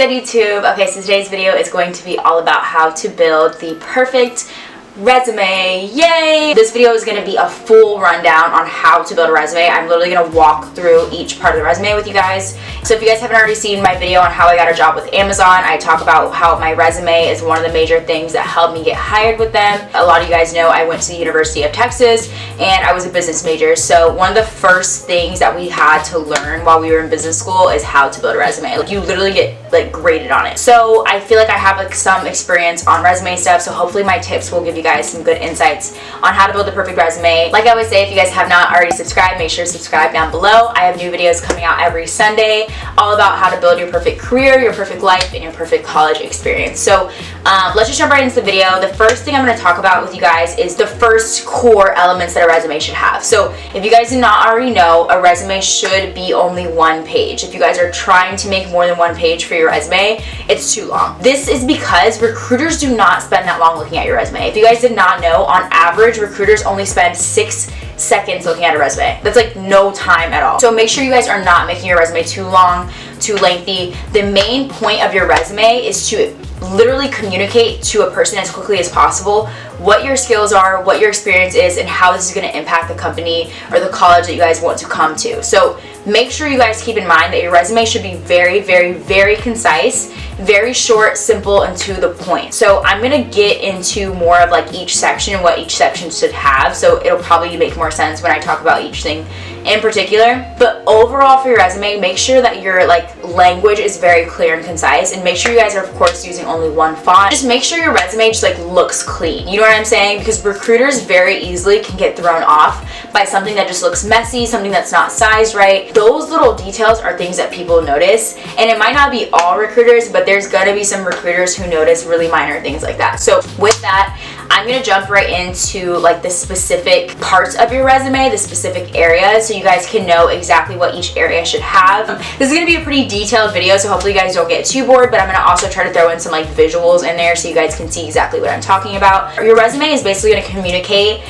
good, YouTube? Okay, so today's video is going to be all about how to build the perfect resume. Yay! This video is going to be a full rundown on how to build a resume. I'm literally going to walk through each part of the resume with you guys. So if you guys haven't already seen my video on how I got a job with Amazon, I talk about how my resume is one of the major things that helped me get hired with them. A lot of you guys know I went to the University of Texas and I was a business major. So one of the first things that we had to learn while we were in business school is how to build a resume. Like, you literally get graded on it. So I feel like I have some experience on resume stuff, so hopefully my tips will give you guys some good insights on how to build the perfect resume. Like I always say, if you guys have not already subscribed, make sure to subscribe down below. I have new videos coming out every Sunday all about how to build your perfect career, your perfect life, and your perfect college experience. So let's just jump right into the video. The first thing I'm going to talk about with you guys is the first core elements that a resume should have. So if you guys do not already know, a resume should be only one page. If you guys are trying to make more than one page for your resume, it's too long. This is because recruiters do not spend that long looking at your resume. If you guys did not know, on average, recruiters only spend 6 seconds looking at a resume. That's like no time at all. So make sure you guys are not making your resume too long, too lengthy. The main point of your resume is to literally communicate to a person as quickly as possible what your skills are, what your experience is, and how this is going to impact the company or the college that you guys want to come to. So make sure you guys keep in mind that your resume should be very, very, very concise, very short, simple, and to the point. So I'm going to get into more of each section and what each section should have, so it'll probably make more sense when I talk about each thing in particular. But overall for your resume, make sure that your language is very clear and concise, and make sure you guys are of course using only one font. Just make sure your resume just looks clean. You know what I'm saying? Because recruiters very easily can get thrown off by something that just looks messy, something that's not sized right. Those little details are things that people notice, and it might not be all recruiters, but there's gonna be some recruiters who notice really minor things like that. So with that, I'm gonna jump right into the specific parts of your resume, the specific areas, so you guys can know exactly what each area should have. This is gonna be a pretty detailed video, so hopefully you guys don't get too bored, but I'm gonna also try to throw in some visuals in there so you guys can see exactly what I'm talking about. Your resume is basically gonna communicate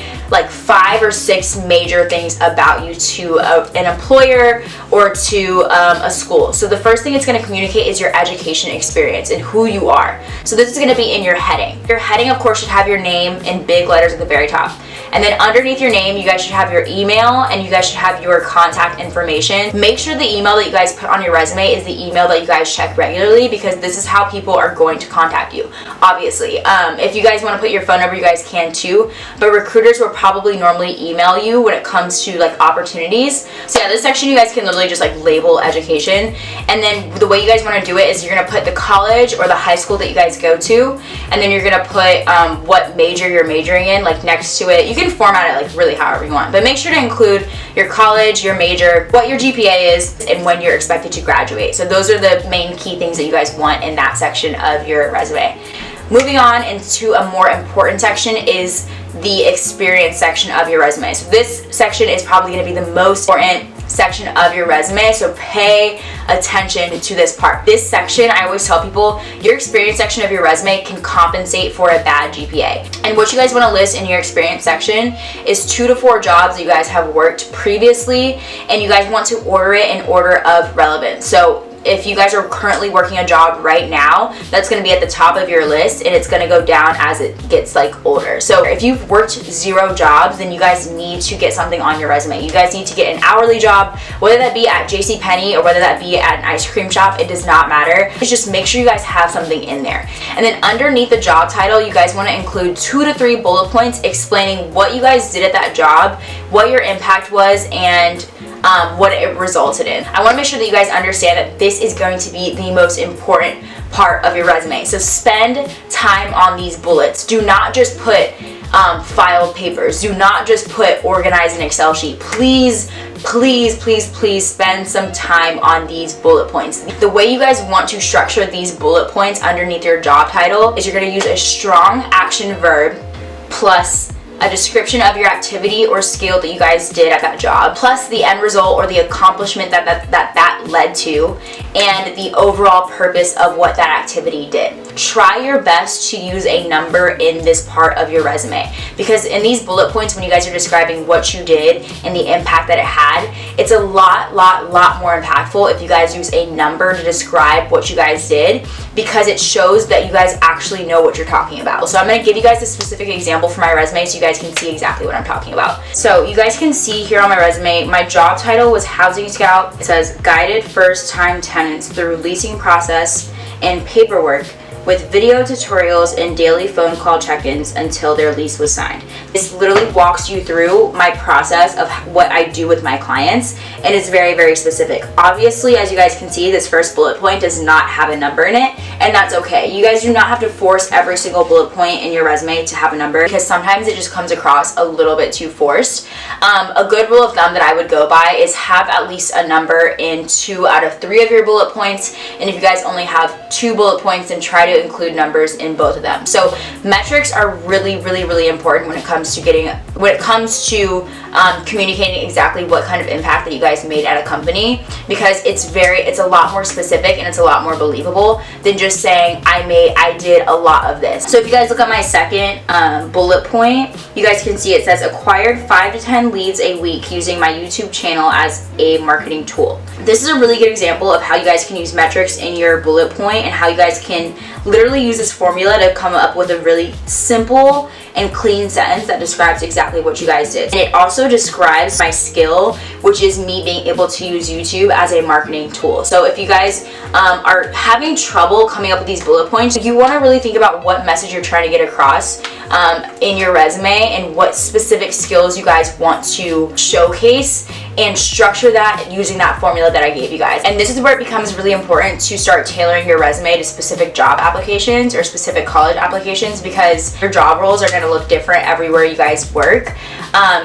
5 or 6 major things about you to an employer or to a school. So the first thing it's going to communicate is your education experience and who you are. So this is going to be in your heading. Your heading, of course, should have your name in big letters at the very top. And then underneath your name, you guys should have your email and you guys should have your contact information. Make sure the email that you guys put on your resume is the email that you guys check regularly, because this is how people are going to contact you, obviously. If you guys want to put your phone number, you guys can too, but recruiters will probably normally email you when it comes to opportunities. So yeah, this section you guys can literally just label education, and then the way you guys want to do it is you're going to put the college or the high school that you guys go to, and then you're going to put what major you're majoring in next to it. You can format it really however you want, but make sure to include your college, your major, what your GPA is, and when you're expected to graduate. So those are the main key things that you guys want in that section of your resume. Moving on into a more important section is the experience section of your resume. So this section is probably going to be the most important section of your resume, so pay attention to this part. This section, I always tell people, your experience section of your resume can compensate for a bad GPA. And what you guys want to list in your experience section is 2 to 4 jobs that you guys have worked previously, and you guys want to order it in order of relevance. So if you guys are currently working a job right now, that's going to be at the top of your list, and it's going to go down as it gets older. So if you've worked 0 jobs, then you guys need to get something on your resume. You guys need to get an hourly job, whether that be at JCPenney or whether that be at an ice cream shop. It does not matter. It's just make sure you guys have something in there. And then underneath the job title, you guys want to include 2 to 3 bullet points explaining what you guys did at that job, what your impact was, and what it resulted in. I want to make sure that you guys understand that this is going to be the most important part of your resume. So spend time on these bullets. Do not just put filed papers. Do not just put organize an Excel sheet. Please, please, please, please spend some time on these bullet points. The way you guys want to structure these bullet points underneath your job title is you're going to use a strong action verb plus a description of your activity or skill that you guys did at that job, plus the end result or the accomplishment that led to, and the overall purpose of what that activity did. Try your best to use a number in this part of your resume, because in these bullet points, when you guys are describing what you did and the impact that it had, it's a lot more impactful if you guys use a number to describe what you guys did, because it shows that you guys actually know what you're talking about. So I'm going to give you guys a specific example for my resume so you guys can see exactly what I'm talking about. So you guys can see here on my resume, my job title was Housing Scout. It says guided first-time tenants through leasing process and paperwork with video tutorials and daily phone call check-ins until their lease was signed. This literally walks you through my process of what I do with my clients, and it's very specific. Obviously, as you guys can see, this first bullet point does not have a number in it, and that's okay. You guys do not have to force every single bullet point in your resume to have a number, because sometimes it just comes across a little bit too forced. A good rule of thumb that I would go by is have at least a number in 2 out of 3 of your bullet points, and if you guys only have 2 bullet points, then try to include numbers in both of them. So metrics are really important when it comes to communicating exactly what kind of impact that you guys made at a company, because it's a lot more specific and it's a lot more believable than just saying I did a lot of this. So if you guys look at my second bullet point, you guys can see it says acquired 5 to 10 leads a week using my YouTube channel as a marketing tool. This is a really good example of how you guys can use metrics in your bullet point and how you guys can literally use this formula to come up with a really simple and clean sentence that describes exactly what you guys did. And it also describes my skill, which is me being able to use YouTube as a marketing tool. So if you guys are having trouble coming up with these bullet points, you want to really think about what message you're trying to get across in your resume and what specific skills you guys want to showcase, and structure that using that formula that I gave you guys. And this is where it becomes really important to start tailoring your resume to specific job applications or specific college applications, because your job roles are going to look different everywhere you guys work.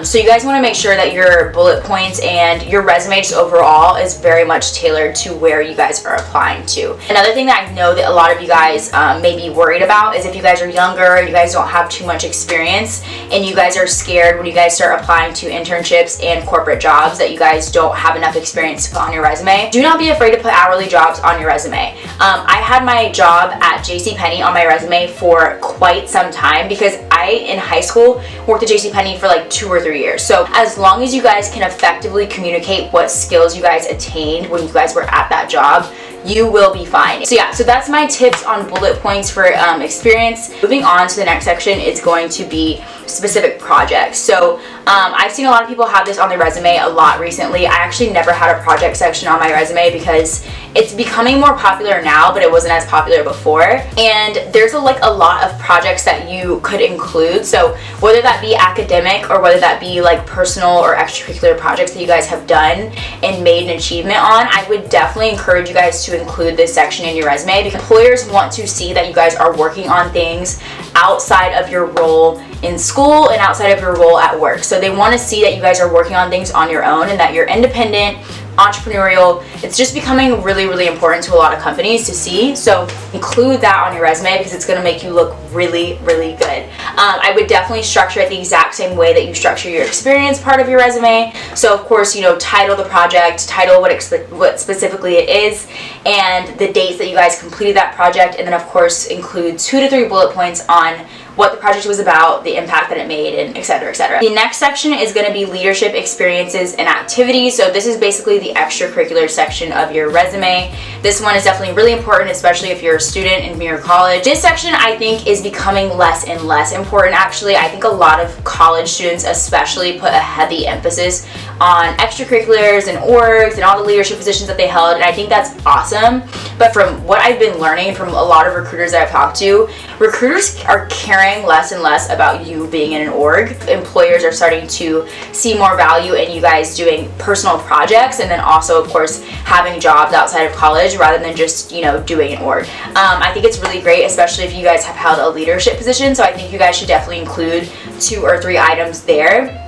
So you guys want to make sure that your bullet points and your resume just overall is very much tailored to where you guys are applying to. Another thing that I know that a lot of you guys may be worried about is if you guys are younger and you guys don't have too much experience and you guys are scared when you guys start applying to internships and corporate jobs that you guys don't have enough experience to put on your resume. Do not be afraid to put hourly jobs on your resume. I had my job at JCPenney on my resume for quite some time, because I, in high school, worked at JCPenney for like 2 or 3 years. So as long as you guys can effectively communicate what skills you guys attained when you guys were at that job, you will be fine. So yeah, so that's my tips on bullet points for experience. Moving on to the next section is going to be specific projects. So I've seen a lot of people have this on their resume a lot recently. I actually never had a project section on my resume because it's becoming more popular now, but it wasn't as popular before. And there's a lot of projects that you could include. So whether that be academic or whether that be like personal or extracurricular projects that you guys have done and made an achievement on, I would definitely encourage you guys to include this section in your resume, because employers want to see that you guys are working on things outside of your role in school and outside of your role at work. So they want to see that you guys are working on things on your own and that you're independent, entrepreneurial. It's just becoming really important to a lot of companies to see. So include that on your resume, because it's going to make you look really good. I would definitely structure it the exact same way that you structure your experience part of your resume. So of course, title the project, title what specifically it is, and the dates that you guys completed that project, and then of course include 2 to 3 bullet points on what the project was about, the impact that it made, and etc. The next section is going to be leadership experiences and activities. So this is basically the extracurricular section of your resume. This one is definitely really important, especially if you're a student in your college. This section I think is becoming less and less important actually. I think a lot of college students especially put a heavy emphasis on extracurriculars and orgs and all the leadership positions that they held, and I think that's awesome. But from what I've been learning from a lot of recruiters that I've talked to, recruiters are caring less and less about you being in an org. Employers are starting to see more value in you guys doing personal projects, and then also of course having jobs outside of college rather than just doing an org. I think it's really great, especially if you guys have held a leadership position, so I think you guys should definitely include 2 or 3 items there.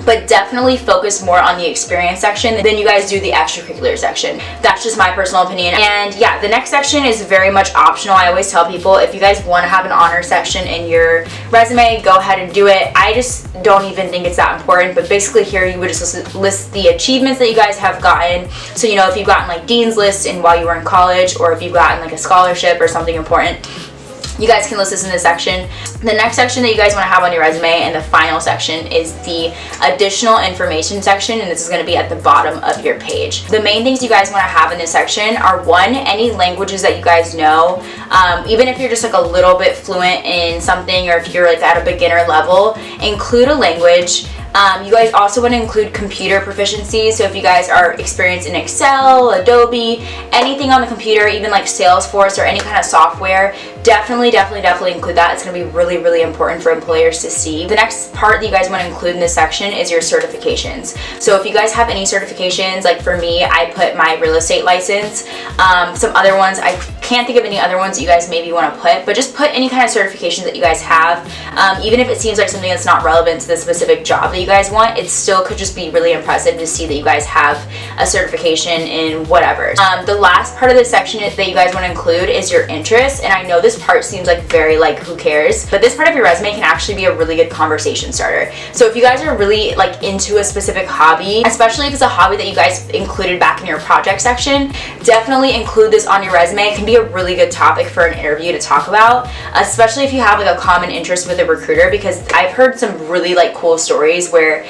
but definitely focus more on the experience section than you guys do the extracurricular section. That's just my personal opinion. And yeah, the next section is very much optional. I always tell people, if you guys want to have an honor section in your resume, go ahead and do it. I just don't even think it's that important, but basically here you would just list the achievements that you guys have gotten. So, you know, if you've gotten like Dean's List in while you were in college, or if you've gotten like a scholarship or something important, you guys can list this in this section. The next section that you guys want to have on your resume, and the final section, is the additional information section, and this is going to be at the bottom of your page. The main things you guys want to have in this section are, one, any languages that you guys know. Even if you're just like a little bit fluent in something, or if you're like at a beginner level, include a language. You guys also want to include computer proficiency, so if you guys are experienced in Excel, Adobe, anything on the computer, even like Salesforce or any kind of software, definitely include that. It's going to be really important for employers to see. The next part that you guys want to include in this section is your certifications. So if you guys have any certifications, like for me, I put my real estate license, some other ones, I can't think of any other ones that you guys maybe want to put, but just put any kind of certifications that you guys have. Even if it seems like something that's not relevant to the specific job that you guys want, it still could just be really impressive to see that you guys have a certification in whatever. The last part of this section that you guys want to include is your interests, and I know this part seems like very like who cares, but this part of your resume can actually be a really good conversation starter. So if you guys are really like into a specific hobby, especially if it's a hobby that you guys included back in your project section, definitely include this on your resume. It can be a really good topic for an interview to talk about, especially if you have like a common interest with a recruiter, because I've heard some really like cool stories where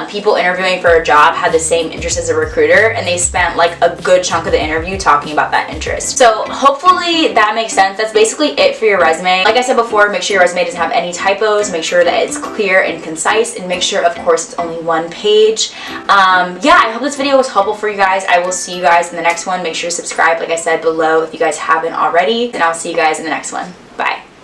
people interviewing for a job had the same interest as a recruiter, and they spent like a good chunk of the interview talking about that interest. So hopefully that makes sense. That's basically it for your resume. Like I said before, make sure your resume doesn't have any typos, make sure that it's clear and concise, and make sure, of course, it's only one page. Yeah, I hope this video was helpful for you guys. I will see you guys in the next one. Make sure to subscribe, like I said, below if you guys haven't already, and I'll see you guys in the next one. Bye.